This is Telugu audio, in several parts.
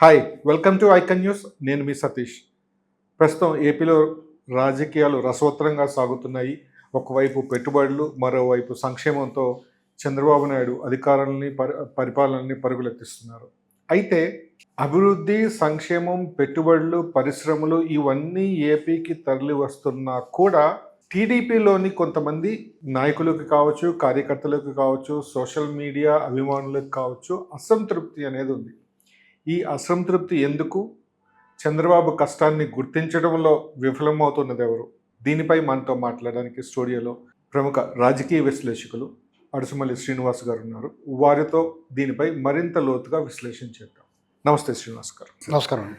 Hi welcome to icon news. నేను మీ సతీష్. ప్రస్తుతం ఏపీలో రాజకీయాలు రసవత్తరంగా సాగుతున్నాయి. ఒకవైపు పెట్టుబడులు, మరోవైపు సంక్షేమంతో చంద్రబాబు నాయుడు అధికారాలని పరిపాలనని పరుగులెత్తిస్తున్నారు. అయితే అభివృద్ధి, సంక్షేమం, పెట్టుబడులు, పరిశ్రమలు ఇవన్నీ ఏపీకి తరలి వస్తున్నా కూడా టీడీపీలోని కొంతమంది నాయకులకు కావచ్చు, కార్యకర్తలకు కావచ్చు, సోషల్ మీడియా అభిమానులకు కావచ్చు అసంతృప్తి అనేది ఉంది. ఈ అసంతృప్తి ఎందుకు? చంద్రబాబు కష్టాన్ని గుర్తించడంలో విఫలమవుతున్నది ఎవరు? దీనిపై మనతో మాట్లాడడానికి స్టూడియోలో ప్రముఖ రాజకీయ విశ్లేషకులు అడుసుమల్లి శ్రీనివాస్ గారు ఉన్నారు. వారితో దీనిపై మరింత లోతుగా విశ్లేషణ చేద్దాం. నమస్తే శ్రీనివాస్ గారు. నమస్కారం.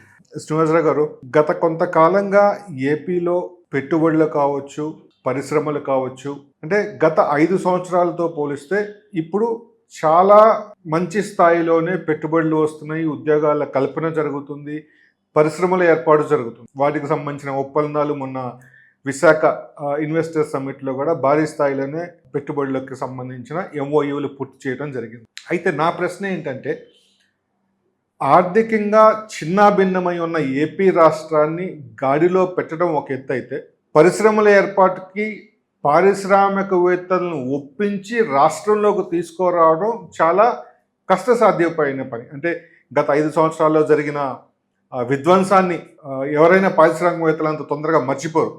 శ్రీనివాసరావు గారు, గత కొంతకాలంగా ఏపీలో పెట్టుబడులు కావచ్చు, పరిశ్రమలు కావచ్చు, అంటే గత 5 సంవత్సరాలతో పోలిస్తే ఇప్పుడు చాలా మంచి స్థాయిలోనే పెట్టుబడులు వస్తున్నాయి, ఉద్యోగాల కల్పన జరుగుతుంది, పరిశ్రమల ఏర్పాటు జరుగుతుంది. వాటికి సంబంధించిన ఒప్పందాలు మొన్న విశాఖ ఇన్వెస్టర్ సమ్మిట్లో కూడా భారీ స్థాయిలోనే పెట్టుబడులకు సంబంధించిన ఎంఓయూలు పూర్తి చేయడం జరిగింది. అయితే నా ప్రశ్న ఏంటంటే, ఆర్థికంగా చిన్నాభిన్నమై ఉన్న ఏపీ రాష్ట్రాన్ని గాడిలో పెట్టడం ఒక ఎత్తు అయితే, పరిశ్రమల ఏర్పాటుకి పారిశ్రామికవేత్తలను ఒప్పించి రాష్ట్రంలోకి తీసుకురావడం చాలా కష్టసాధ్యమైన పని. అంటే గత 5 సంవత్సరాల్లో జరిగిన విధ్వంసాన్ని ఎవరైనా పారిశ్రామికవేత్తలు అంత తొందరగా మర్చిపోరు.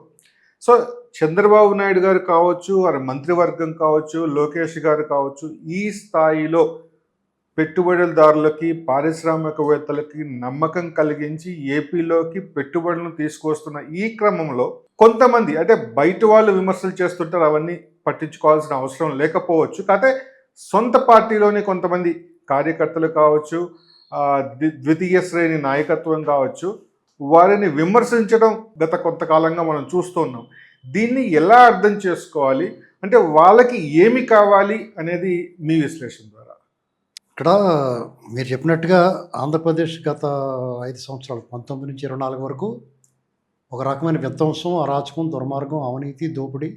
సో చంద్రబాబు నాయుడు గారు కావచ్చు, వారి మంత్రివర్గం కావచ్చు, లోకేష్ గారు కావచ్చు, ఈ స్థాయిలో పెట్టుబడిదారులకి, పారిశ్రామికవేత్తలకి నమ్మకం కలిగించి ఏపీలోకి పెట్టుబడులను తీసుకొస్తున్న ఈ క్రమంలో కొంతమంది, అంటే బయట వాళ్ళు విమర్శలు చేస్తుంటారు, అవన్నీ పట్టించుకోవాల్సిన అవసరం లేకపోవచ్చు. కాకపోతే సొంత పార్టీలోని కొంతమంది కార్యకర్తలు కావచ్చు, ద్వితీయ శ్రేణి నాయకత్వం కావచ్చు, వారిని విమర్శించడం గత కొంతకాలంగా మనం చూస్తున్నాం. దీన్ని ఎలా అర్థం చేసుకోవాలి? అంటే వాళ్ళకి ఏమి కావాలి అనేది మీ విశ్లేషణ ద్వారా. ఇక్కడ మీరు చెప్పినట్టుగా ఆంధ్రప్రదేశ్ గత 5 సంవత్సరాలు 19 నుంచి 24 వరకు ఒక రకమైన విధ్వంసం, అరాచకం, దుర్మార్గం, అవినీతి, దోపిడీ,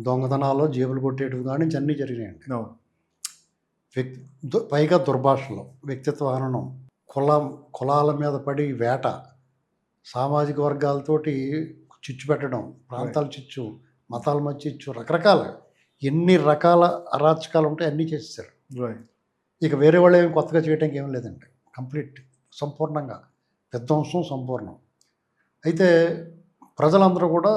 దొంగతనాలు, జేబులు కొట్టేయడం కానీ అన్నీ జరిగినాయండి. పైగా దుర్భాషలు, వ్యక్తిత్వ హననం, కులాల మీద పడి వేట, సామాజిక వర్గాలతోటి చిచ్చు పెట్టడం, ప్రాంతాల చిచ్చు, మతాల మధ్య చిచ్చు, రకరకాల ఎన్ని రకాల అరాచకాలు ఉంటాయి అన్నీ చేసేసారు. ఇక వేరే వాళ్ళు ఏమి కొత్తగా చేయడానికి ఏం లేదండి. కంప్లీట్ సంపూర్ణంగా విధ్వంసం సంపూర్ణం. అయితే ప్రజలందరూ కూడా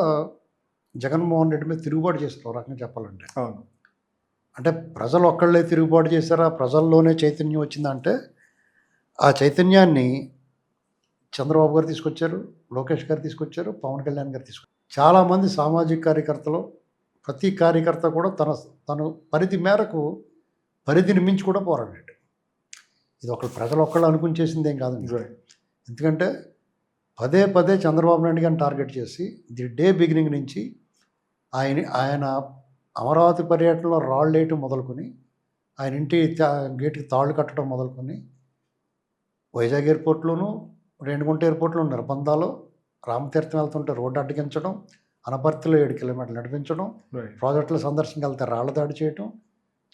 జగన్మోహన్ రెడ్డి మీద తిరుగుబాటు చేస్తారు. ఒక రకంగా చెప్పాలంటే, అంటే ప్రజలు ఒక్కళ్ళే తిరుగుబాటు చేశారా, ప్రజల్లోనే చైతన్యం వచ్చిందంటే ఆ చైతన్యాన్ని చంద్రబాబు గారు తీసుకొచ్చారు, లోకేష్ గారు తీసుకొచ్చారు, పవన్ కళ్యాణ్ గారు తీసుకొచ్చారు. చాలామంది సామాజిక కార్యకర్తలు, ప్రతి కార్యకర్త కూడా తన పరిధి మేరకు, పరిధిని మించి కూడా పోరాడాడు. ఇది ప్రజలు ఒక్కళ్ళు అనుకుని చేసింది ఏం కాదండి. ఎందుకంటే పదే పదే చంద్రబాబు నాయుడు గారిని టార్గెట్ చేసి ది డే బిగినింగ్ నుంచి ఆయన అమరావతి పర్యటనలో రాళ్ళు వేయటం మొదలుకొని, ఆయన ఇంటి గేటుకి తాళ్ళు కట్టడం మొదలుకొని, వైజాగ్ ఎయిర్పోర్ట్లోనూ, రేణిగుంట ఎయిర్పోర్ట్లో నిర్బంధాలు, రామతీర్థం వెళ్తుంటే రోడ్డు అడ్డగించడం, అనపర్తిలో 7 కిలోమీటర్లు నడిపించడం, ప్రాజెక్టుల సందర్శనకి వెళ్తే రాళ్ల దాడి చేయటం,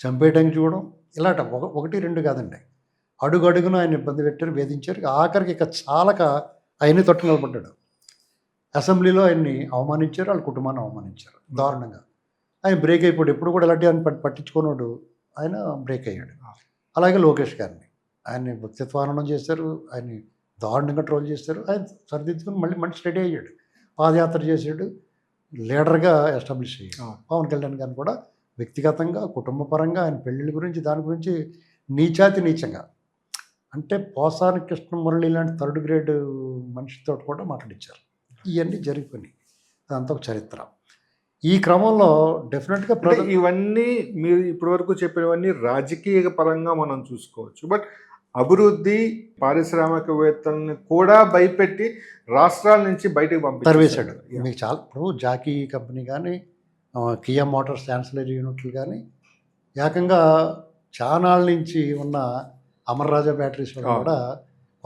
చంపేయడానికి చూడడం, ఇలాంటి 1, 2 కాదండి. అడుగడుగున ఆయన ఇబ్బంది పెట్టారు, వేధించారు. ఆఖరికి ఇక చాలక ఆయన్ని తట్టు నిలబడ్డాడు. అసెంబ్లీలో ఆయన్ని అవమానించారు, వాళ్ళ కుటుంబాన్ని అవమానించారు దారుణంగా. ఆయన బ్రేక్ అయిపోయాడు. ఎప్పుడు కూడా ఇలాంటి ఆయన పట్టించుకున్నాడు, ఆయన బ్రేక్ అయ్యాడు. అలాగే లోకేష్ గారిని ఆయన్ని వ్యక్తిత్వానం చేశారు, ఆయన్ని దారుణంగా ట్రోల్ చేశారు. ఆయన సరిదిద్దుకుని మళ్ళీ స్టడీ అయ్యాడు, పాదయాత్ర చేశాడు, లీడర్గా ఎస్టాబ్లిష్ అయ్యాడు. పవన్ కళ్యాణ్ గారిని కూడా వ్యక్తిగతంగా, కుటుంబపరంగా, ఆయన పెళ్ళిళ్ళ గురించి, దాని గురించి నీచంగా, అంటే పోసాని కృష్ణమురళి లాంటి 3rd గ్రేడ్ మనిషితో కూడా మాట్లాడించారు. ఇవన్నీ జరిగిపోయినాయి. అదంతా ఒక చరిత్ర. ఈ క్రమంలో డెఫినెట్గా ఇవన్నీ మీరు ఇప్పటివరకు చెప్పినవన్నీ రాజకీయ పరంగా మనం చూసుకోవచ్చు. బట్ అభివృద్ధి, పారిశ్రామికవేత్తలను కూడా భయపెట్టి రాష్ట్రాల నుంచి బయటకు తరివేశాడు. మీకు చాలా ఇప్పుడు జాకీ కంపెనీ కానీ, కియా మోటార్స్ యాన్సిలరీ యూనిట్లు కానీ, ఏకంగా చానాళ్ళ నుంచి ఉన్న అమర్రాజా బ్యాటరీస్ కూడా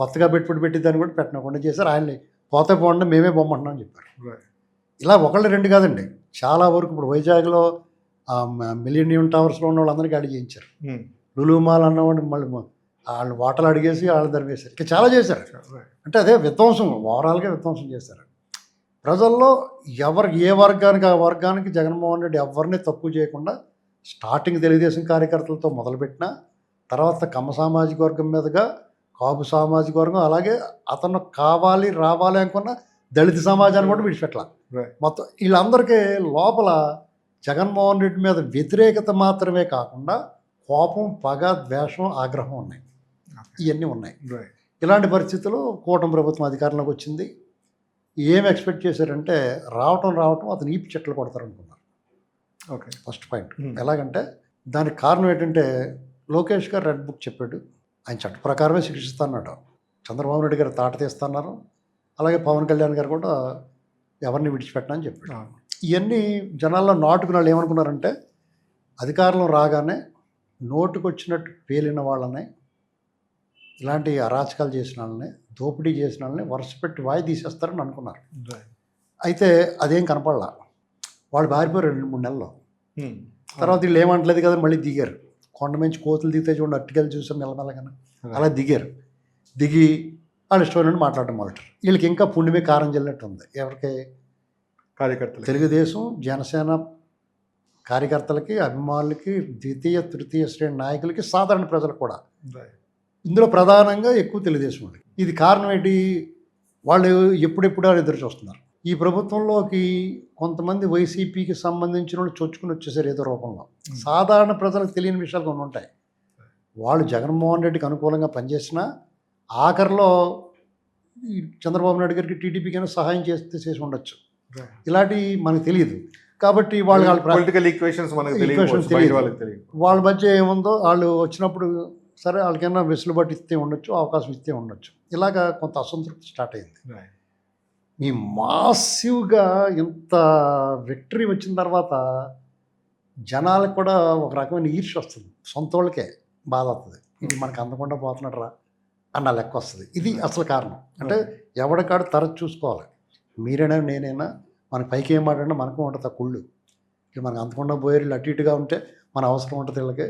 కొత్తగా పెట్టుబడి పెట్టి దాన్ని కూడా పెట్టకుండా చేశారు. ఆయన్ని పోతే పోకుండా మేమే బొమ్మంటున్నాం చెప్పారు. ఇలా 1, 2 కాదండి, చాలా వరకు. ఇప్పుడు వైజాగ్లో మిలీనియం టవర్స్లో ఉన్న వాళ్ళందరికీ అడిగి చేయించారు. లులు మాల్ అన్నవాడిని మళ్ళీ వాళ్ళు ఓటలు అడిగేసి వాళ్ళు ధరివేశారు. ఇంకా చాలా చేశారు. అంటే అదే విధ్వంసం, ఓవరాల్గా విధ్వంసం చేశారు. ప్రజల్లో ఎవరికి ఏ వర్గానికి ఆ వర్గానికి జగన్మోహన్ రెడ్డి ఎవరిని తక్కువ చేయకుండా స్టార్టింగ్ తెలుగుదేశం కార్యకర్తలతో మొదలుపెట్టిన తర్వాత కమ్మ సామాజిక వర్గం మీదుగా కాపు సామాజిక వర్గం, అలాగే అతను కావాలి రావాలి అనుకున్న దళిత సమాజాన్ని కూడా విడిచిపెట్టాల. మొత్తం వీళ్ళందరికీ లోపల జగన్మోహన్ రెడ్డి మీద వ్యతిరేకత మాత్రమే కాకుండా కోపం, పగ, ద్వేషం, ఆగ్రహం ఉన్నాయి. ఇవన్నీ ఉన్నాయి. ఇలాంటి పరిస్థితుల్లో కూటమి ప్రభుత్వం అధికారంలోకి వచ్చింది. ఏం ఎక్స్పెక్ట్ చేశారంటే రావటం అతను ఈపి చెట్లు కొడతారనుకున్నారు. Okay, first point. ఎలాగంటే దానికి కారణం ఏంటంటే లోకేష్ గారు రెడ్ బుక్ చెప్పాడు, ఆయన చట్ట ప్రకారమే శిక్షిస్తున్నాడు. చంద్రబాబు నాయుడు గారు తాట తీస్తున్నారు, అలాగే పవన్ కళ్యాణ్ గారు కూడా ఎవరిని విడిచిపెట్టనని చెప్పాడు. ఇవన్నీ జనాల్లో నాటుకున్న వాళ్ళు ఏమనుకున్నారంటే అధికారంలో రాగానే నోటుకు వచ్చినట్టు పేలిన వాళ్ళని, ఇలాంటి అరాచకాలు చేసిన వాళ్ళని, దోపిడీ చేసిన వాళ్ళని వరుసపెట్టి వాయి తీసేస్తారని అనుకున్నారు. అయితే అదేం కనపడలా. వాళ్ళు పారిపోయారు 2-3 నెలల్లో. తర్వాత వీళ్ళు ఏమంటలేదు కదా, మళ్ళీ దిగారు. కొండ మంచి కోతులు దిగితే చూడండి, అట్టుకెళ్ళి చూసాం మెల్లమెల్లగానే, అలా దిగారు. దిగి వాళ్ళు ఇష్టం నుండి మాట్లాడడం మొదలెట్టారు. వీళ్ళకి ఇంకా పుణ్యమే కారం చెల్లినట్టు ఉంది. ఎవరికి? కార్యకర్తలు, తెలుగుదేశం జనసేన కార్యకర్తలకి, అభిమానులకి, ద్వితీయ తృతీయ శ్రేణి నాయకులకి, సాధారణ ప్రజలకు కూడా. ఇందులో ప్రధానంగా ఎక్కువ తెలుగుదేశం వాళ్ళకి. ఇది కారణం ఏంటి? వాళ్ళు ఎప్పుడెప్పుడు అని ఎదురు చూస్తున్నారు. ఈ ప్రభుత్వంలోకి కొంతమంది వైసీపీకి సంబంధించిన వాళ్ళు చొచ్చుకుని వచ్చేసారు ఏదో రూపంలో. సాధారణ ప్రజలకు తెలియని విషయాలు కొన్ని ఉంటాయి. వాళ్ళు జగన్మోహన్ రెడ్డికి అనుకూలంగా పనిచేసినా ఆఖరిలో ఈ చంద్రబాబు నాయుడు గారికి, టీడీపీకి అయినా సహాయం చేసి ఉండొచ్చు. ఇలాంటివి మనకు తెలియదు. కాబట్టి వాళ్ళు పొలిటికల్ ఈక్వేషన్స్ మనకు తెలియదు. వాళ్ళ మధ్య ఏముందో వాళ్ళు వచ్చినప్పుడు సరే వాళ్ళకైనా వెసులుబాటు ఇస్తే ఉండొచ్చు, అవకాశం ఇస్తే ఉండొచ్చు. ఇలాగా కొంత అసంతృప్తి స్టార్ట్ అయింది. ఈ మాసివ్గా ఇంత విక్టరీ వచ్చిన తర్వాత జనాలకు కూడా ఒక రకమైన ఈర్ష్య వస్తుంది. సొంత వాళ్ళకే బాధ వస్తుంది, ఇది మనకు అందకుండా పోతున్నాడు రా అన్న లెక్క వస్తుంది. ఇది అసలు కారణం. అంటే ఎవడికాడు తరచు చూసుకోవాలి. మీరైనా నేనైనా మనకి పైకి ఏం మాట్లాడినా మనకు ఉంటుంది ఆ కుళ్ళు. ఇక మనకు అందకుండా పోయారు, అటు ఇటుగా ఉంటే మన అవసరం ఉంటుంది వీళ్ళకి.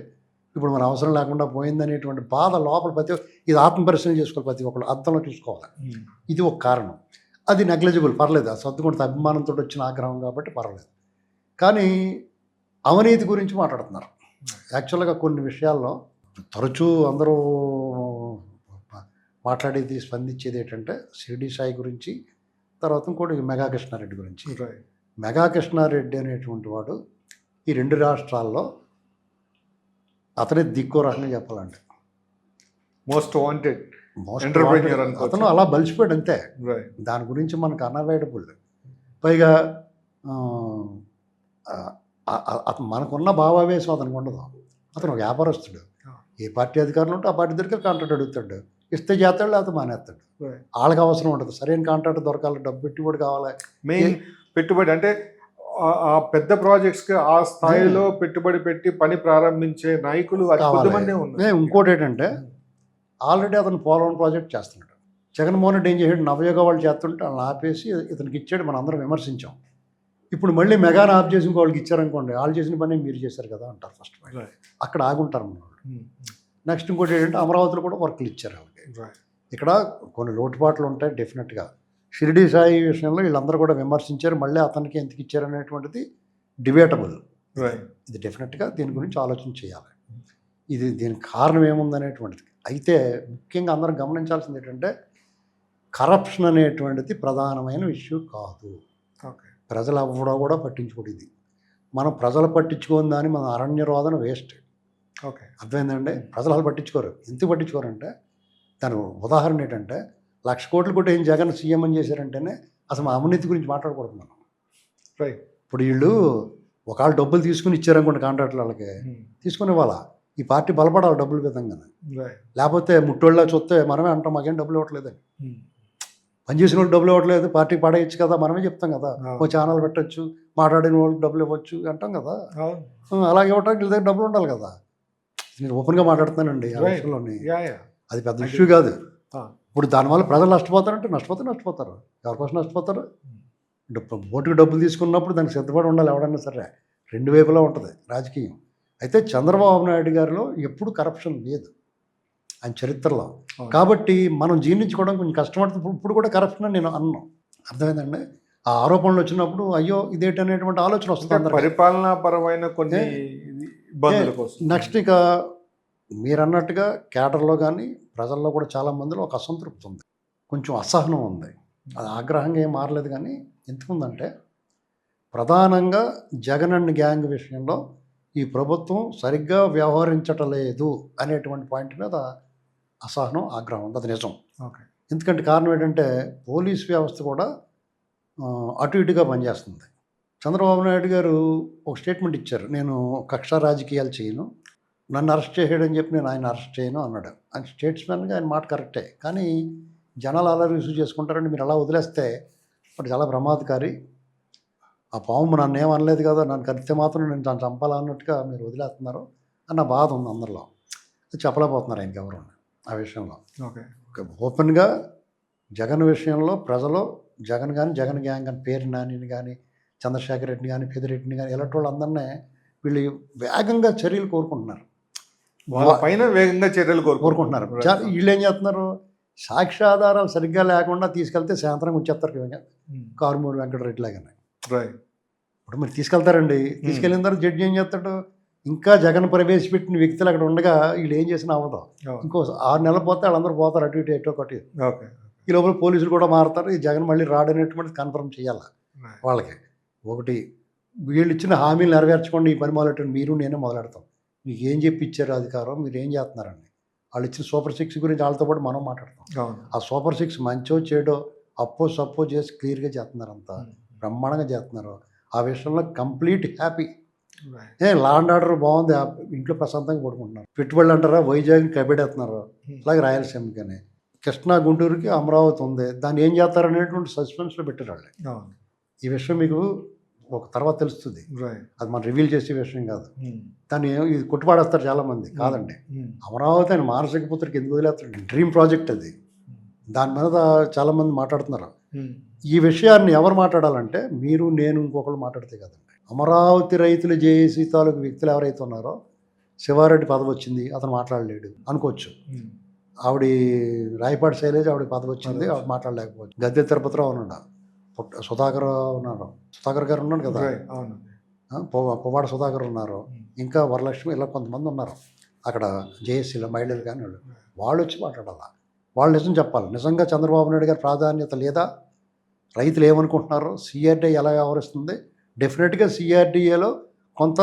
ఇప్పుడు మన అవసరం లేకుండా పోయిందనేటువంటి బాధ లోపల ఇది ఆత్మపరిశీలన చేసుకోవాలి. ప్రతి ఒక్కరు అర్థంలో చూసుకోవాలి. ఇది ఒక కారణం. అది నెగ్లిజిబుల్, పర్లేదు. ఆ సర్దుకుంటే అభిమానంతో వచ్చిన ఆగ్రహం కాబట్టి పర్వాలేదు. కానీ అవినీతి గురించి మాట్లాడుతున్నారు. యాక్చువల్గా కొన్ని విషయాల్లో తరచూ అందరూ మాట్లాడేది, స్పందించేది ఏంటంటే షిరిడి సాయి గురించి, తర్వాత ఇంకోటి మెగా కృష్ణారెడ్డి గురించి. మెగా కృష్ణారెడ్డి అనేటువంటి వాడు ఈ 2 రాష్ట్రాల్లో అతనే దిక్కో రకంగా చెప్పాలంటే మోస్ట్ వాంటెడ్ అతను అలా బలిసిపోయాడు అంతే. దాని గురించి మనకు అనవైడబుల్. పైగా అతను మనకున్న భావావేశం అతనికి ఉండదు. అతను ఒక వ్యాపారస్తుడు. ఏ పార్టీ అధికారులు ఉంటే ఆ పార్టీ దగ్గర కాంట్రాక్ట్ అడుగుతాడు, ఇస్తే చేస్తాడు, లేకపోతే మానేస్తాడు. వాళ్ళకి అవసరం ఉంటుంది. సరైన కాంట్రాక్ట్ దొరకాలి, డబ్బు పెట్టుబడి కావాలి. మెయిన్ పెట్టుబడి అంటే ఆ పెద్ద ప్రాజెక్ట్స్కి ఆ స్థాయిలో పెట్టుబడి పెట్టి పని ప్రారంభించే నాయకులు కొద్దిమందే ఉన్నారు. ఇంకోటి ఏంటంటే ఆల్రెడీ అతను పోలవరం ప్రాజెక్ట్ చేస్తున్నాడు. జగన్మోహన్ రెడ్డి ఏం చేశాడు, నవయోగ వాళ్ళు చేస్తుంటే వాళ్ళని ఆపేసి ఇతనికి ఇచ్చాడు. మనం అందరం విమర్శించాం. ఇప్పుడు మళ్ళీ మెగాని ఆఫ్ చేసి ఇంకోళ్ళకి ఇచ్చారనుకోండి, వాళ్ళు చేసిన పని మీరు చేశారు కదా అంటారు. ఫస్ట్ అక్కడ ఆగుంటారు మన వాళ్ళు. నెక్స్ట్ ఇంకోటి ఏంటంటే అమరావతిలో కూడా వర్కులు ఇచ్చారు వాళ్ళకి. ఇక్కడ కొన్ని లోటుపాట్లు ఉంటాయి డెఫినెట్గా. షిరిడి సాయి విషయంలో వీళ్ళందరూ కూడా విమర్శించారు. మళ్ళీ అతనికి ఎందుకు ఇచ్చారనేటువంటిది డిబేటబుల్. ఇది డెఫినెట్గా దీని గురించి ఆలోచన చేయాలి. దీనికి కారణం ఏముందనేటువంటిది. అయితే ముఖ్యంగా అందరం గమనించాల్సింది ఏంటంటే కరప్షన్ అనేటువంటిది ప్రధానమైన ఇష్యూ కాదు. ప్రజలు అవ్వడం కూడా పట్టించుకోలేదు. మనం ప్రజలు పట్టించుకోని దాన్ని మన అరణ్య రోదన వేస్ట్. అర్థమైందండి? ప్రజలు అసలు పట్టించుకోరు. ఎందుకు పట్టించుకోరంటే దాని ఉదాహరణ ఏంటంటే 1,00,000 కోట్లు కొట్టి ఏం జగన్ సీఎం అని చేశారంటేనే అసలు మా అవినీతి గురించి మాట్లాడకూడదు మనం. ఇప్పుడు వీళ్ళు ఒకవేళ డబ్బులు తీసుకుని ఇచ్చారనుకోండి కాంట్రాక్టర్ వాళ్ళకి, తీసుకునే వాళ్ళ ఈ పార్టీ బలపడాలి డబ్బుల విధంగానే. లేకపోతే ముట్టోళ్ళ చూస్తే మనమే అంటాం మాకేం డబ్బులు ఇవ్వట్లేదని. పనిచేసిన వాళ్ళు డబ్బులు ఇవ్వట్లేదు, పార్టీకి పడేయచ్చు కదా మనమే చెప్తాం కదా. ఓ ఛానల్ పెట్టచ్చు, మాట్లాడిన వాళ్ళకి డబ్బులు ఇవ్వచ్చు అంటాం కదా. అలాగే ఇవ్వటానికి వీళ్ళ దగ్గర డబ్బులు ఉండాలి కదా. నేను ఓపెన్గా మాట్లాడుతానండి ఆ విషయంలోని. అది పెద్ద ఇష్యూ కాదు. ఇప్పుడు దానివల్ల ప్రజలు నష్టపోతారంటే నష్టపోతారు. ఎవరికోసం నష్టపోతారు? ఓటుకు డబ్బులు తీసుకున్నప్పుడు దానికి సిద్ధపడి ఉండాలి ఎవడన్నా సరే. 2 వైపులా ఉంటుంది రాజకీయం. అయితే చంద్రబాబు నాయుడు గారిలో ఎప్పుడు కరప్షన్ లేదు. ఆయన చరిత్రలో. అవును. కాబట్టి మనం జీర్ణించుకోవడం కొంచెం కష్టపడుతుంది. ఇప్పుడు కూడా కరప్షన్ అని నేను అన్నాను. అర్థమైందండి. ఆ ఆరోపణలు వచ్చినప్పుడు అయ్యో ఇదేంటనేటువంటి ఆలోచన వస్తుంది అంటే అందరికీ. పరిపాలనా పరమైన కొన్ని ఇబ్బందుల కోసం. నెక్స్ట్ ఇక మీరన్నట్టుగా కేడర్లో కానీ ప్రజల్లో కూడా చాలా మందిలో ఒక అసంతృప్తి ఉంది, కొంచెం అసహనం ఉంది. అది ఆగ్రహంగా ఏం మారలేదు కానీ ఎందుకుందంటే ప్రధానంగా జగన్ అండ్ గ్యాంగ్ విషయంలో ఈ ప్రభుత్వం సరిగ్గా వ్యవహరించటలేదు అనేటువంటి పాయింట్ మీద అసహనం ఆగ్రహం ఉంది. అది నిజం. ఓకే. ఎందుకంటే కారణం ఏంటంటే పోలీస్ వ్యవస్థ కూడా అటు ఇటుగా పనిచేస్తుంది. చంద్రబాబు నాయుడు గారు ఒక స్టేట్మెంట్ ఇచ్చారు, నేను కక్ష రాజకీయాలు చేయను, నన్ను అరెస్ట్ చేయడని చెప్పి నేను ఆయన అరెస్ట్ చేయను అన్నాడు. ఆయన స్టేట్స్మెన్గా ఆయన మాట కరెక్టే, కానీ జనాలు అలా రిసీవ్ చేసుకుంటారని మీరు అలా వదిలేస్తే అప్పుడు చాలా ప్రమాదకారి. ఆ పాము నన్ను ఏమనలేదు కదా, నన్ను కరిస్తే మాత్రం నేను దాన్ని చంపాలన్నట్టుగా మీరు వదిలేస్తున్నారు అన్న బాధ ఉంది అందరిలో. చెప్పలేకపోతున్నారు ఆయనకి ఎవరు ఆ విషయంలో. ఓకే. ఓపెన్గా జగన్ విషయంలో ప్రజలు జగన్ కానీ జగన్ గ్యాంగ్ కానీ పేరు నానిని కానీ చంద్రశేఖర్ రెడ్డిని కానీ పెద్దిరెడ్డిని కానీ ఇలాంటి వాళ్ళందరినీ వీళ్ళు వేగంగా చర్యలు కోరుకుంటున్నారు. వాళ్ళ పైన వేగంగా చర్యలు కోరుకుంటున్నారు. వీళ్ళు ఏం చేస్తున్నారు, సాక్ష్యాధారాలు సరిగ్గా లేకుండా తీసుకెళ్తే సాయంత్రం వచ్చేస్తారు కారుమూరి వెంకటరెడ్డి లాగానే. ఇప్పుడు మీరు తీసుకెళ్తారండి, తీసుకెళ్ళిన తర్వాత జడ్జి ఏం చేస్తాడు, ఇంకా జగన్ ప్రవేశపెట్టిన వ్యక్తులు అక్కడ ఉండగా వీళ్ళు ఏం చేసినా అవ్వదు. ఇంకో 6 నెలలు పోతే వాళ్ళందరూ పోతారు అటు ఇటు ఎటో ఒకటి. ఈ లోపల పోలీసులు కూడా మారుతారు, ఈ జగన్ మళ్ళీ రాడనేటువంటిది కన్ఫర్మ్ చేయాలి వాళ్ళకి. ఒకటి వీళ్ళు ఇచ్చిన హామీలు నెరవేర్చకుండా ఈ పని మొదలెట్టండి, మీరు నేనే మొదలెడతాం, మీకు ఏం చెప్పి ఇచ్చారు అధికారం, మీరు ఏం చేస్తున్నారండి. వాళ్ళు ఇచ్చిన సూపర్ 6 గురించి వాళ్ళతో పాటు మనం మాట్లాడతాం. ఆ సూపర్ 6 మంచో చెడో అప్పో సప్పో చేసి క్లియర్గా చేస్తున్నారు, అంతా బ్రహ్మాండంగా చేస్తున్నారు. ఆ విషయంలో complete happy. Law and order బాగుంది, ఇంట్లో ప్రశాంతంగా పడుకుంటున్నారు. పెట్టుబడులు అంటారా వైజాగ్ని కబెడేస్తున్నారు, అలాగే రాయలసీమ కానీ కృష్ణా గుంటూరుకి అమరావతి ఉంది, దాన్ని ఏం చేస్తారు అనేటువంటి సస్పెన్స్లో పెట్టారు వాళ్ళు. ఈ విషయం మీకు ఒక తర్వాత తెలుస్తుంది, అది మనం రివీల్ చేసే విషయం కాదు. దాన్ని ఇది కొట్టుపాడేస్తారు చాలామంది. కాదండి, అమరావతి అని మానసిక పుత్రికి ఎందుకు వదిలేస్తాడు, డ్రీమ్ ప్రాజెక్ట్ అది. దాని మీద చాలామంది మాట్లాడుతున్నారు. ఈ విషయాన్ని ఎవరు మాట్లాడాలంటే మీరు నేను ఇంకొకరు మాట్లాడితే కదండి. అమరావతి రైతులు జేఏసీ తాలూకు వ్యక్తులు ఎవరైతే ఉన్నారో, శివారెడ్డి పదవి వచ్చింది అతను మాట్లాడలేడు అనుకోవచ్చు, ఆవిడ రాయపాటి శైలేజ్ ఆవిడ పదవి వచ్చింది ఆవిడ మాట్లాడలేకపోవచ్చు, గద్దె తిరుపతిరావు ఉన్నాడు, సుధాకర్ ఉన్నారు, సుధాకర్ గారు ఉన్నాడు కదా, పువ్వాడ సుధాకర్ ఉన్నారు, ఇంకా వరలక్ష్మి, ఇలా కొంతమంది ఉన్నారు అక్కడ జేఏసీలో మహిళలు కానీ వాళ్ళు వచ్చి మాట్లాడాలా, వాళ్ళు నిజం చెప్పాలి. నిజంగా చంద్రబాబు నాయుడు గారి ప్రాధాన్యత లేదా, రైతులు ఏమనుకుంటున్నారు, సిఆర్డీఏ ఎలా వ్యవహరిస్తుంది, డెఫినెట్గా సిఆర్డీఏలో కొంత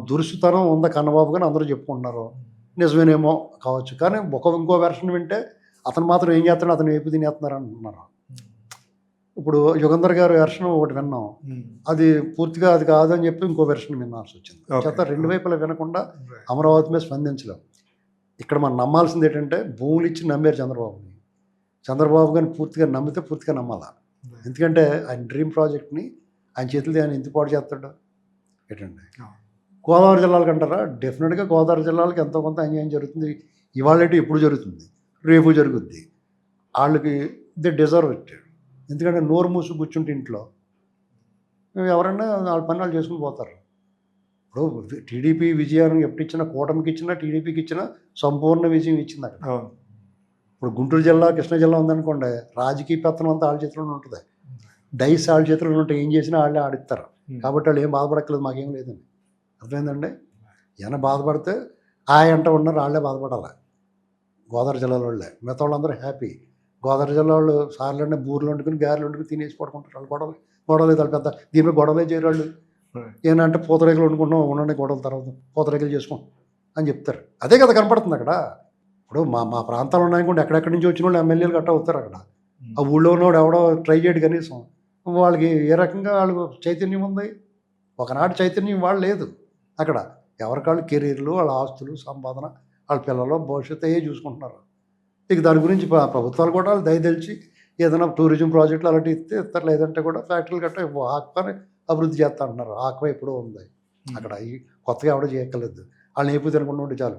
దురుసుతనం ఉందా కన్నబాబు కానీ అందరూ చెప్పుకుంటున్నారు, నిజమేనేమో కావచ్చు. కానీ ఇంకో వెర్షన్ వింటే అతను మాత్రం ఏం చేస్తాడు, అతను వైపు తినేస్తున్నారు అంటున్నారు. ఇప్పుడు యుగంధర్ గారి వెర్షన్ ఒకటి విన్నాం, అది పూర్తిగా అది కాదని చెప్పి ఇంకో వెర్షన్ వినాల్సి వచ్చింది. చేత రెండు వైపులా వినకుండా అమరావతి మీద స్పందించలేం. ఇక్కడ మనం నమ్మాల్సింది ఏంటంటే భూములు ఇచ్చి నమ్మారు చంద్రబాబుని, చంద్రబాబు గారిని పూర్తిగా నమ్మితే పూర్తిగా నమ్మాలా. ఎందుకంటే ఆయన డ్రీమ్ ప్రాజెక్ట్ని ఆయన చేతులది ఆయన ఎందుకు పాటు చేస్తాడు ఏంటండి. గోదావరి జిల్లాలకు అంటారా, డెఫినెట్గా గోదావరి జిల్లాలకు ఎంతో కొంత అన్యాయం జరుగుతుంది. ఇవాళ ఎప్పుడు జరుగుతుంది, రేపు జరుగుద్ది. వాళ్ళకి దే డిజర్వ్ ఇట్. ఎందుకంటే నోరు మూసు కూర్చుంటే ఇంట్లో ఎవరన్నా వాళ్ళ పని వాళ్ళు చేసుకుని పోతారు. ఇప్పుడు టీడీపీ విజయాన్ని ఎప్పుడు ఇచ్చినా, కూటమికి ఇచ్చినా, టీడీపీకి ఇచ్చినా సంపూర్ణ విజయం ఇచ్చింది అక్కడ. ఇప్పుడు గుంటూరు జిల్లా, కృష్ణా జిల్లా ఉందనుకోండి, రాజకీయ పెత్తనం అంతా వాళ్ళ చేతిలో ఉంటుంది, డైస్ వాళ్ళ చేతిలో ఉంటే ఏం చేసినా వాళ్ళే ఆడిస్తారు. కాబట్టి వాళ్ళు ఏం బాధపడక్కలేదు, మాకేం లేదండి. అర్థమైందండి. ఏమైనా బాధపడితే అంట ఉన్నారు, వాళ్ళే బాధపడాలి. గోదావరి జిల్లాలో వాళ్ళే, మిగతా వాళ్ళందరూ హ్యాపీ. గోదావరి జిల్లా వాళ్ళు సార్లు బూర్లు వండుకుని గారెలు వండుకుని తినేసి పడుకుంటారు. వాళ్ళు గొడవలేదు వాళ్ళు పెద్ద, దీని మీద గొడవలే చేయరు వాళ్ళు. ఏంటంటే పూతరేకులు వండుకుంటున్నాం, ఉండండి గొడవల తర్వాత పూతరేకులు చేసుకుంటాం అని చెప్తారు. అదే కదా కనపడుతుంది అక్కడ. ఇప్పుడు మా ప్రాంతాలు ఉన్నాయనుకోండి, ఎక్కడెక్కడి నుంచి వచ్చిన వాళ్ళు ఎమ్మెల్యేలు గట్టా అవుతారు అక్కడ. ఆ ఊళ్ళో ఉన్నవాడు ఎవడో ట్రై చేయడు కనీసం. వాళ్ళకి ఏ రకంగా వాళ్ళకు చైతన్యం ఉంది, ఒకనాటి చైతన్యం వాళ్ళు లేదు అక్కడ. ఎవరికాళ్ళు కెరీర్లు, వాళ్ళ ఆస్తులు, సంపాదన, వాళ్ళ పిల్లలు భవిష్యత్తు అయ్యే చూసుకుంటున్నారు. ఇక దాని గురించి ప్రభుత్వాలు కూడా వాళ్ళు దయదలిచి ఏదైనా టూరిజం ప్రాజెక్టులు అలాంటి ఇస్తారు, లేదంటే కూడా ఫ్యాక్టరీలు గట్టా ఆక్వాని అభివృద్ధి చేస్తా అంటున్నారు. ఆక్వా ఎప్పుడూ ఉంది అక్కడ, ఈ కొత్తగా ఎవడో చేయక్కర్లేదు, వాళ్ళని ఏపు తినకుండా ఉంటే చాలు.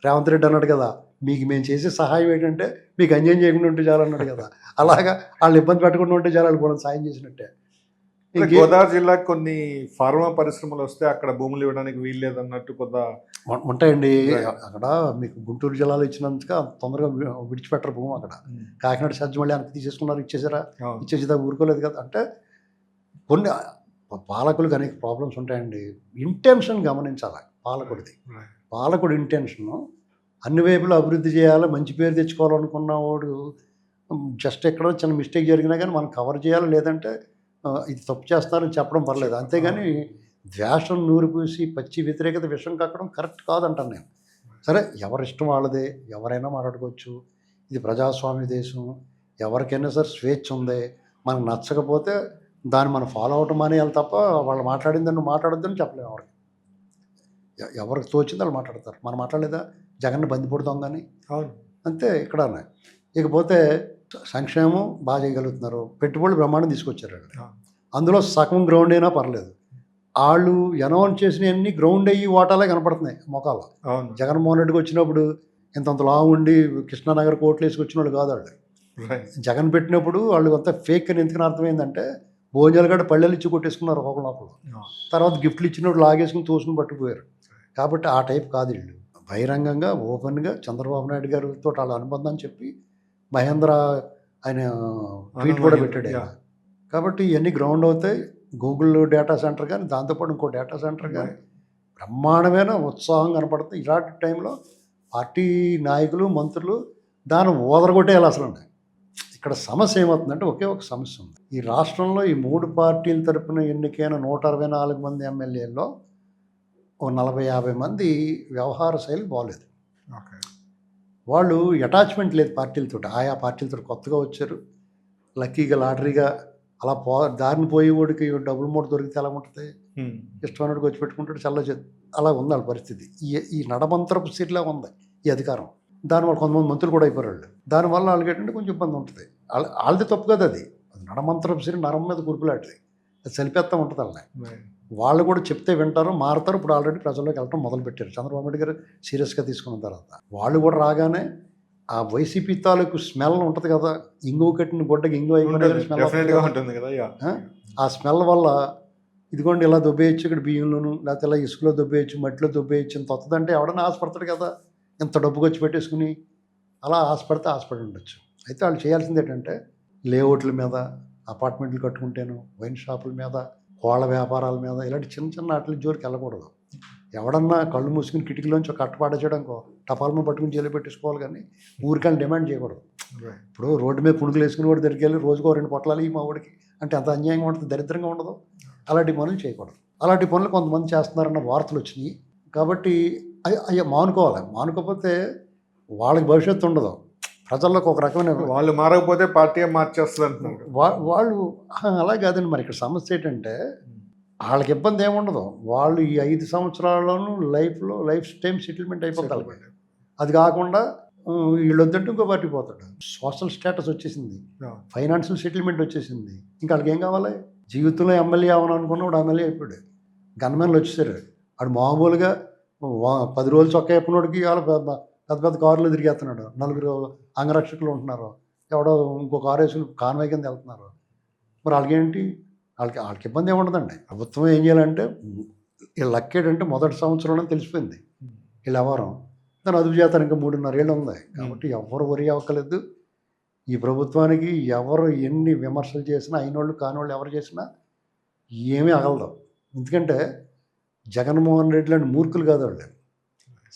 రేవంత్ రెడ్డి అన్నాడు కదా, మీకు మేము చేసే సహాయం ఏంటంటే మీకు అన్యాయం చేయకుండా ఉంటే చాలు అన్నాడు కదా. అలాగా వాళ్ళు ఇబ్బంది పెట్టకుండా ఉంటే చాలు, వాళ్ళు కూడా సాయం చేసినట్టే. గోదావరి జిల్లాకి కొన్ని ఫార్మా పరిశ్రమలు వస్తే అక్కడ భూములు ఇవ్వడానికి వీల్లేదన్నట్టు కొంత ఉంటాయండి. Right. అక్కడ మీకు గుంటూరు జిల్లాలో ఇచ్చినందుకు అంత తొందరగా విడిచిపెట్టరు భూమి అక్కడ. కాకినాడ సజ్జ మళ్ళీ వెనక్కి తీసేసుకున్నారు, ఇచ్చేసారా? అవును. ఇచ్చేసేదాకా ఊరుకోలేదు కదా. అంటే కొన్ని పాలకులకు అనేక ప్రాబ్లమ్స్ ఉంటాయండి. ఇంటెన్షన్ గమనించాలి పాలకుడిది. Right. పాలకుడి ఇంటెన్షను అన్ని వైపులా అభివృద్ధి చేయాలి, మంచి పేరు తెచ్చుకోవాలనుకున్న వాడు జస్ట్ ఎక్కడో చిన్న మిస్టేక్ జరిగినా కానీ మనం కవర్ చేయాలి, లేదంటే ఇది తప్పు చేస్తారని చెప్పడం పర్లేదు. అంతేగాని ద్వేషం నూరు పూసి పచ్చి వ్యతిరేకత విషం కక్కడం కరెక్ట్ కాదంటాను నేను. సరే, ఎవరిష్టం వాళ్ళదే, ఎవరైనా మాట్లాడుకోవచ్చు. ఇది ప్రజాస్వామ్య దేశం, ఎవరికైనా సరే స్వేచ్ఛ ఉంది. మనకు నచ్చకపోతే దాన్ని మనం ఫాలో అవటం మానేయాలి తప్ప వాళ్ళు మాట్లాడిందని నువ్వు మాట్లాడొద్దని చెప్పలేము ఎవరికి. ఎవరికి తోచింది వాళ్ళు మాట్లాడతారు. మనం మాట్లాడలేదా జగన్ని బందిపోడుతాం కానీ, అవును. అంతే ఇక్కడ. ఇకపోతే సంక్షేమం బాగా చేయగలుగుతున్నారు, పెట్టుబడులు బ్రహ్మాండం తీసుకొచ్చారు. అందులో సగం గ్రౌండ్ అయినా పర్లేదు. వాళ్ళు అనౌన్స్ చేసినవన్నీ గ్రౌండ్ అయ్యి ఓటాలే కనపడుతున్నాయి మొఖాలు. అవును. జగన్మోహన్ రెడ్డికి వచ్చినప్పుడు ఇంతంత లావు ఉండి కృష్ణానగర్ కోట్లు వేసుకొచ్చిన వాళ్ళు కాదు వాళ్ళు. Right. జగన్ పెట్టినప్పుడు వాళ్ళు అంతా ఫేక్ అని ఎందుకని అర్థమైందంటే భోజనాలు కూడా పళ్ళెలు ఇచ్చి కొట్టేసుకున్నారు ఒకళ్ళు. తర్వాత గిఫ్ట్లు ఇచ్చినప్పుడు లాగేసుకుని తోసుకుని పట్టుకుపోయారు. కాబట్టి ఆ టైప్ కాదు వీళ్ళు. బహిరంగంగా ఓపెన్గా చంద్రబాబు నాయుడు గారితో వాళ్ళ అనుబంధం అని చెప్పి మహేంద్ర ఆయన ట్వీట్ కూడా పెట్టాడు ఆయన. కాబట్టి ఇవన్నీ గ్రౌండ్ అవుతాయి. గూగుల్ డేటా సెంటర్ కానీ దాంతోపాటు ఇంకో డేటా సెంటర్ కానీ బ్రహ్మాండమైన ఉత్సాహం కనపడుతుంది. ఇలాంటి టైంలో పార్టీ నాయకులు మంత్రులు దాన్ని ఓదరగొట్టేయాలి అసలు. ఇక్కడ సమస్య ఏమవుతుందంటే ఒకే ఒక సమస్య ఉంది. ఈ రాష్ట్రంలో ఈ 3 పార్టీల తరపున ఎన్నికైన 164 మంది ఎమ్మెల్యేల్లో ఓ 40-50 మంది వ్యవహార శైలి బాగోలేదు. Okay. వాళ్ళు అటాచ్మెంట్ లేదు పార్టీలతో. ఆయా పార్టీలతో కొత్తగా వచ్చారు, లక్కీగా లాటరీగా అలా దారిని పోయి వాడికి డబుల్ మోడ్ దొరికితే ఎలా ఉంటుంది? ఇష్టమైనడికి వచ్చి పెట్టుకుంటాడు, అలా ఉంది వాళ్ళ పరిస్థితి. ఈ నడమంతరపు సీట్లా ఉంది ఈ అధికారం. దానివల్ల కొంతమంది మంత్రులు కూడా అయిపోయారు వాళ్ళు. దానివల్ల వాళ్ళకి ఏంటంటే కొంచెం ఇబ్బంది ఉంటుంది. వాళ్ళది తప్పు కదా, అది నడమంతరపు సీట్ నరం మీద కురుపులాంటిది, అది చనిపేస్తూ ఉంటుంది వాళ్ళని. వాళ్ళు కూడా చెప్తే వింటారు, మారుతారు. ఇప్పుడు ఆల్రెడీ ప్రజల్లోకి వెళ్ళడం మొదలుపెట్టారు చంద్రబాబు నాయుడు గారు సీరియస్గా తీసుకున్న తర్వాత. వాళ్ళు కూడా రాగానే ఆ వైసీపీ తాలూకు స్మెల్ ఉంటుంది కదా, ఇంగువ కట్టిన గుడ్డకి ఇంగువ ఆ స్మెల్ వల్ల ఇదిగోండి ఇలా దొబ్బేయచ్చు, ఇక్కడ బియ్యంలోను లేకపోతే ఇలా ఇసుకలో దొబ్బేయచ్చు, మట్టిలో దొబ్బేయచ్చు, ఇంత వస్తుందంటే ఎవడన్నా ఆశపడతాడు కదా. ఇంత డబ్బు ఖర్చు పెట్టేసుకుని అలా ఆశపడితే ఆశపడి ఉండొచ్చు. అయితే వాళ్ళు చేయాల్సింది ఏంటంటే లేఅవుట్ల మీద, అపార్ట్మెంట్లు కట్టుకుంటేను, వైన్ షాపుల మీద, కోళ్ళ వ్యాపారాల మీద, ఇలాంటి చిన్న చిన్న వాటి జోలికి వెళ్ళకూడదు. ఎవడన్నా కళ్ళు మూసుకుని కిటికీలోంచి ఒక కట్టపాట చేయడానికి టపాల్మ పట్టుకుని జైలు పెట్టేసుకోవాలి, కానీ ఊరికని డిమాండ్ చేయకూడదు. ఇప్పుడు రోడ్డు మీద పుణుకులు వేసుకుని వాడు దగ్గరికి వెళ్ళి రోజుకో 2 పొట్లాలు ఈ మా వాడికి అంటే అంత అన్యాయంగా ఉంటుంది, దరిద్రంగా ఉండదు. అలాంటి పనులు చేయకూడదు. అలాంటి పనులు కొంతమంది చేస్తున్నారన్న వార్తలు వచ్చినాయి. కాబట్టి అవి మానుకోకపోతే వాళ్ళకి భవిష్యత్తు ఉండదు. ప్రజల్లోకి ఒక రకమైన వాళ్ళు మారకపోతే పార్టీ మార్చేస్తుంది అంటున్నారు. వాళ్ళు అలా కాదండి. మరి ఇక్కడ సమస్య ఏంటంటే వాళ్ళకి ఇబ్బంది ఏముండదు. వాళ్ళు ఈ 5 సంవత్సరాల్లోనూ లైఫ్ టైం సెటిల్మెంట్ అయిపోతారు. అది కాకుండా వీళ్ళు వద్దంటే ఇంకో పార్టీ పోతాడు. సోషల్ స్టేటస్ వచ్చేసింది, ఫైనాన్షియల్ సెటిల్మెంట్ వచ్చేసింది. ఇంకా వాళ్ళకి ఏం కావాలి? జీవితంలో ఎమ్మెల్యే అవ్వను అనుకున్నవాడు ఎమ్మెల్యే అయిపోయాడు. గన్మెన్లు వచ్చేసారు. వాడు మామూలుగా 10 రోజులు చొక్కా చెప్పినోడికి వాళ్ళ పెద్ద పెద్ద కారులో తిరిగేస్తున్నాడు. 4 అంగరక్షకులు ఉంటున్నారు, ఎవడో ఇంకో కారు వేసుకుని కాన్వాయ్ కింద వెళ్తున్నారు. మరి వాళ్ళకేంటి? వాళ్ళకి ఇబ్బంది ఏముండదండి. ప్రభుత్వం ఏం చేయాలంటే వీళ్ళు లక్కేటంటే మొదటి సంవత్సరంలో తెలిసిపోయింది వీళ్ళు ఎవరు. దాని అదుపు చేస్తారు. ఇంకా 3.5 ఏళ్ళు ఉంది కాబట్టి ఎవరు వరి అవ్వలేదు. ఈ ప్రభుత్వానికి ఎవరు ఎన్ని విమర్శలు చేసినా, అయినోళ్ళు కానివాళ్ళు ఎవరు చేసినా ఏమీ అగలదు. ఎందుకంటే జగన్మోహన్ రెడ్డి లాంటి మూర్ఖులు కాదు వాళ్ళు.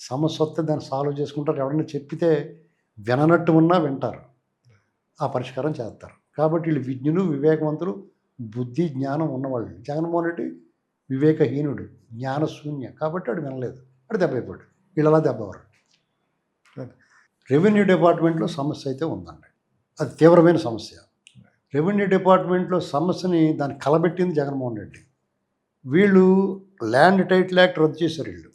సమస్య వస్తే దాన్ని సాల్వ్ చేసుకుంటారు. ఎవరైనా చెప్పితే విననట్టు ఉన్నా వింటారు, ఆ పరిష్కారం చేస్తారు. కాబట్టి వీళ్ళు విజ్ఞులు, వివేకవంతులు, బుద్ధి జ్ఞానం ఉన్నవాళ్ళు. జగన్మోహన్ రెడ్డి వివేకహీనుడు, జ్ఞానశూన్య. కాబట్టి వాడు వినలేదు, వాడు దెబ్బైపోయాడు. వీళ్ళు అలా దెబ్బవారు. రెవెన్యూ డిపార్ట్మెంట్లో సమస్య అయితే ఉందండి, అది తీవ్రమైన సమస్య. రెవెన్యూ డిపార్ట్మెంట్లో సమస్యని దాన్ని కలబెట్టింది జగన్మోహన్ రెడ్డి. వీళ్ళు ల్యాండ్ టైటిల్ యాక్ట్ రద్దు చేశారు. వీళ్ళు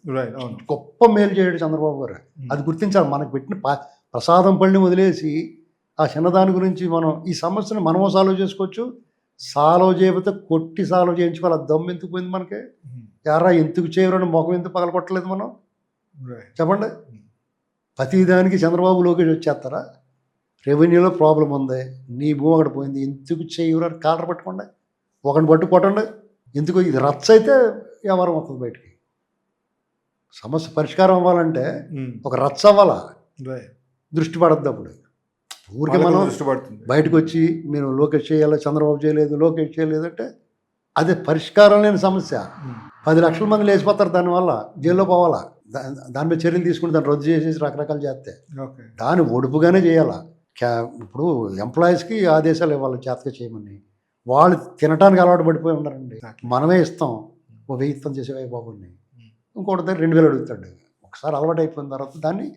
గొప్ప మేలు చేయడు చంద్రబాబు గారు. అది గుర్తించాలి. మనకు పెట్టిన ప్రసాదం పళ్ళని వదిలేసి ఆ చిన్నదాని గురించి మనం ఈ సమస్యను మనమో సాల్వ్ చేసుకోవచ్చు. సాల్వ్ చేయకపోతే కొట్టి సాల్వ్ చేయించుకోవాలి. అది దమ్ము ఎందుకు పోయింది మనకి? ఎరా ఎందుకు చేయరని ముఖం ఎందుకు పగలగొట్టలేదు మనం? చెప్పండి. ప్రతిదానికి చంద్రబాబు లోకేష్ వచ్చేస్తారా? రెవెన్యూలో ప్రాబ్లం ఉంది, నీ భూమి అక్కడ పోయింది, ఎందుకు చేయరు కాలర్ పట్టుకోండి, ఒకరిని పట్టు కొట్టండి. ఎందుకు? ఇది రచ్చ అయితే వ్యవహారం వస్తుంది బయటికి. సమస్య పరిష్కారం అవ్వాలంటే ఉమ్. ఒక రచ్చ అవ్వాలా, Right. దృష్టి పడద్దు అప్పుడు. ఊరికే వాళ్ళకు మనం దృష్టి పడుతుంది. బయటకు వచ్చి మీరు లోకేష్ చేయాలి, చంద్రబాబు చేయలేదు, లోకేష్ చేయలేదు అంటే అది పరిష్కారం లేని సమస్య. ఉమ్. 10 లక్షల మంది లేచిపోతారు దానివల్ల, జైల్లో పోవాలా, దాని మీద చర్యలు తీసుకుని దాన్ని రద్దు చేసేసి రకరకాలు చేస్తే ఓకే. దాన్ని ఒడుపుగానే చేయాలా. ఇప్పుడు ఎంప్లాయీస్కి ఆదేశాలు ఇవ్వాలి చేతగా చేయమని, వాళ్ళు తినడానికి అలవాటు పడిపోయి ఉన్నారండి. Exactly. మనమే ఇస్తాం, ఓ 1000 ఇస్తాం చేసేవే బాబుని, ఇంకోటి దగ్గర 2000 అడుగుతాడు. ఒకసారి అలవాటు అయిపోయిన తర్వాత దాన్ని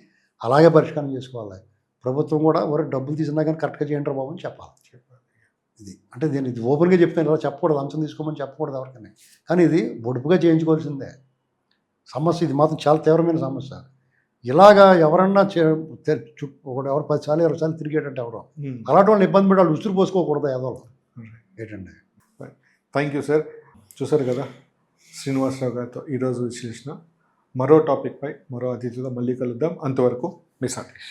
అలాగే పరిష్కారం చేసుకోవాలి. ప్రభుత్వం కూడా ఎవరు డబ్బులు తీసినా కానీ కరెక్ట్గా చేయండి బాబు అని చెప్పాలి. ఇది అంటే దీన్ని ఇది ఓపెన్గా చెప్తాను, ఇలా చెప్పకూడదు, అంచం తీసుకోమని చెప్పకూడదు ఎవరికైనా, కానీ ఇది ఒడుపుగా చేయించుకోవాల్సిందే సమస్య. ఇది మాత్రం చాలా తీవ్రమైన సమస్య. ఇలాగా ఎవరన్నా ఒకటి ఎవరు 10 సార్లు 20 సార్లు తిరిగేటంటే ఎవరో ఉమ్. అలాంటి వాళ్ళని ఇబ్బంది పెట్టి వాళ్ళు ఉసురు పోసుకోకూడదు ఏదో ఏంటండి. Thank you sir. చూసారు కదా శ్రీనివాసరావు గారితో ఈరోజు విశ్లేషణ. మరో టాపిక్పై మరో అతిథితో మళ్ళీ కలుద్దాం. అంతవరకు మీ సతీష్.